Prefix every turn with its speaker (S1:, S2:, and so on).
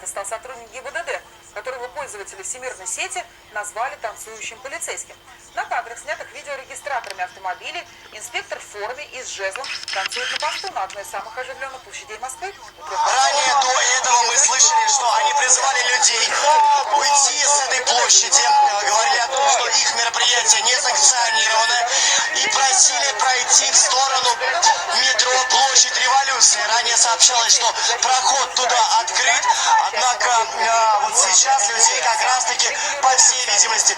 S1: это стал сотрудник ГИБДД, которого пользователи всемирной сети назвали танцующим полицейским. На кадрах, снятых видеорегистраторами автомобилей, инспектор в форме и с жезлом танцует на посту на одной из самых оживленных площадей Москвы.
S2: Ранее до этого мы слышали, что они призывали людей уйти с этой площади, говорили о том, что их мероприятие не санкционировано, и просили пройти в сторону метро Площадь Революции. Ранее сообщалось, что проход туда открыт, однако вот сейчас людей как раз таки, по всей видимости,